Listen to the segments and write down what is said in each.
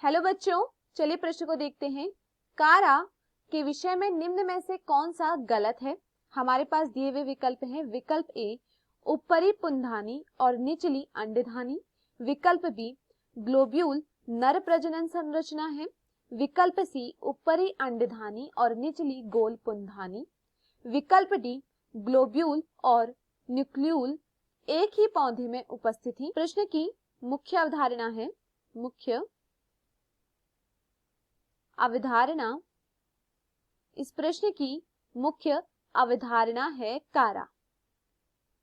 Hello बच्चों, चलिए प्रश्न को देखते हैं। कारा के विषय में निम्न में से कौन सा गलत है। हमारे पास दिए हुए विकल्प हैं। विकल्प ए ऊपरी पुंधानी और निचली अंडधानी। विकल्प बी ग्लोब्यूल नर प्रजनन संरचना है। विकल्प सी ऊपरी अंडधानी और निचली गोल पुंधानी। विकल्प डी ग्लोब्यूल और न्यूक्लियूल एक ही पौधे में उपस्थित ही। प्रश्न की मुख्य अवधारणा है इस प्रश्न की मुख्य अवधारणा है कारा।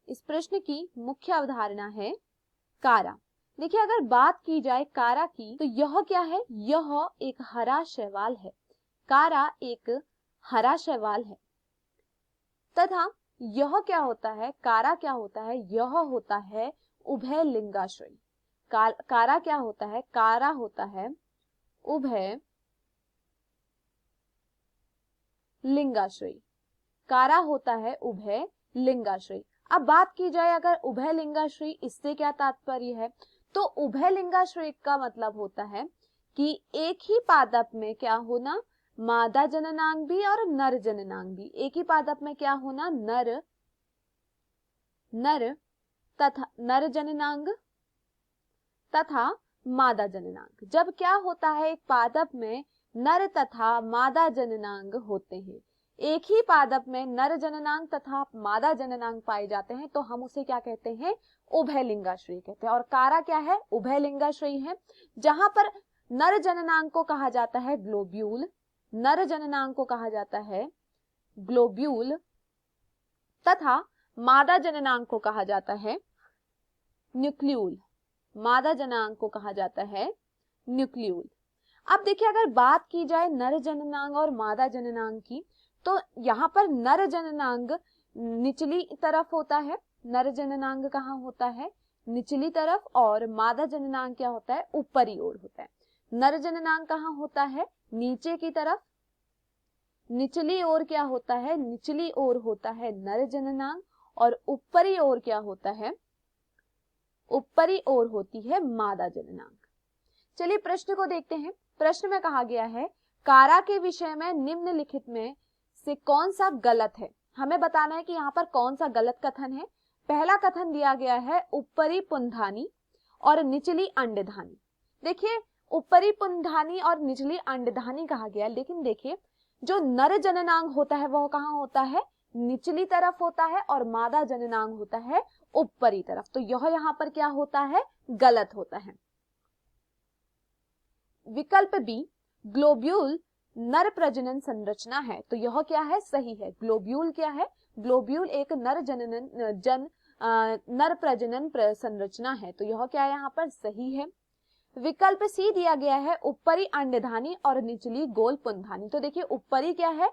इस प्रश्न की मुख्य अवधारणा है कारा। देखिए, अगर बात की जाए कारा की तो यह क्या है? यह एक हरा शैवाल है। कारा एक हरा शैवाल है तथा यह क्या होता है? कारा क्या होता है? यह होता है उभय लिंगाश्रयी। कारा क्या होता है? कारा होता है उभय लिंगाश्रयी। कारा होता है उभय लिंगाश्रयी। अब बात की जाए अगर उभय लिंगाश्रयी, इससे क्या तात्पर्य है? तो उभय लिंगाश्रयी का मतलब होता है कि एक ही पादप में क्या होना? मादा जननांग भी और नर जननांग भी। एक ही पादप में क्या होना? नर तथा नर जननांग तथा मादा जननांग। जब क्या होता है? एक पादप में नर तथा मादा जननांग होते हैं। एक ही पादप में नर जननांग तथा मादा जननांग पाए जाते हैं तो हम उसे क्या कहते हैं? उभय लिंगाश्रयी कहते हैं। और कारा क्या है? उभय लिंगाश्रयी है, जहां पर नर जननांग को कहा जाता है ग्लोब्यूल। नर जननांग को कहा जाता है ग्लोब्यूल तथा मादा जननांग को कहा जाता है न्यूक्लियूल। मादा जननांग को कहा जाता है न्यूक्लियूल। अब देखिए, अगर बात की जाए नर जननांग और मादा जननांग की तो यहाँ पर नर जननांग निचली तरफ होता है। नर जननांग कहाँ होता है? निचली तरफ। और मादा जननांग क्या होता है? ऊपरी ओर होता है। नर जननांग कहाँ होता है? नीचे की तरफ। निचली ओर क्या होता है? निचली ओर होता है नर जननांग। और ऊपरी ओर क्या होता है? ऊपरी ओर होती है मादा जननांग। चलिए प्रश्न को देखते हैं। प्रश्न में कहा गया है कारा के विषय में निम्नलिखित में से कौन सा गलत है। हमें बताना है कि यहाँ पर कौन सा गलत कथन है। पहला कथन दिया गया है ऊपरी पुंधानी और निचली अंडधानी। देखिए, ऊपरी पुंधानी और निचली अंडधानी कहा गया, लेकिन देखिए जो नर जननांग होता है वह कहाँ होता है? निचली तरफ होता है। और मादा जननांग होता है ऊपरी तरफ। तो यह यहाँ पर क्या होता है? गलत होता है। विकल्प बी ग्लोब्यूल नर प्रजनन संरचना है, तो यह क्या है? सही है। ग्लोब्यूल क्या है? ग्लोब्यूल एक नर प्रजनन संरचना है, तो यह क्या है? यहाँ पर सही है। विकल्प सी दिया गया है ऊपरी अंडधानी और निचली गोल पुंधानी। तो देखिए, ऊपरी क्या है?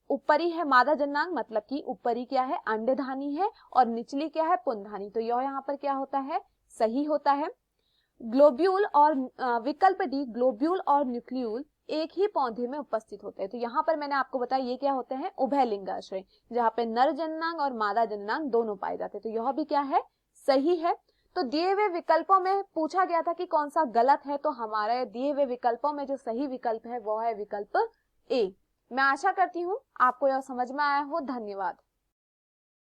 ऊपरी है मादा जननांग, मतलब कि ऊपरी क्या है? अंडधानी है। और निचली क्या है? पुंधानी। तो यह यहाँ पर क्या होता है? सही होता है। ग्लोब्यूल और विकल्प डी ग्लोब्यूल और न्यूक्लियूल एक ही पौधे में उपस्थित होते हैं। तो यहाँ पर मैंने आपको बताया ये क्या होते हैं? उभय लिंगाश्रय, जहाँ पे नर जननांग और मादा जननांग दोनों पाए जाते हैं। तो यह भी क्या है? सही है। तो दिए हुए विकल्पों में पूछा गया था कि कौन सा गलत है, तो हमारे दिए हुए विकल्पों में जो सही विकल्प है वो है विकल्प ए। मैं आशा करती हूँ आपको यह समझ में आया हो। धन्यवाद।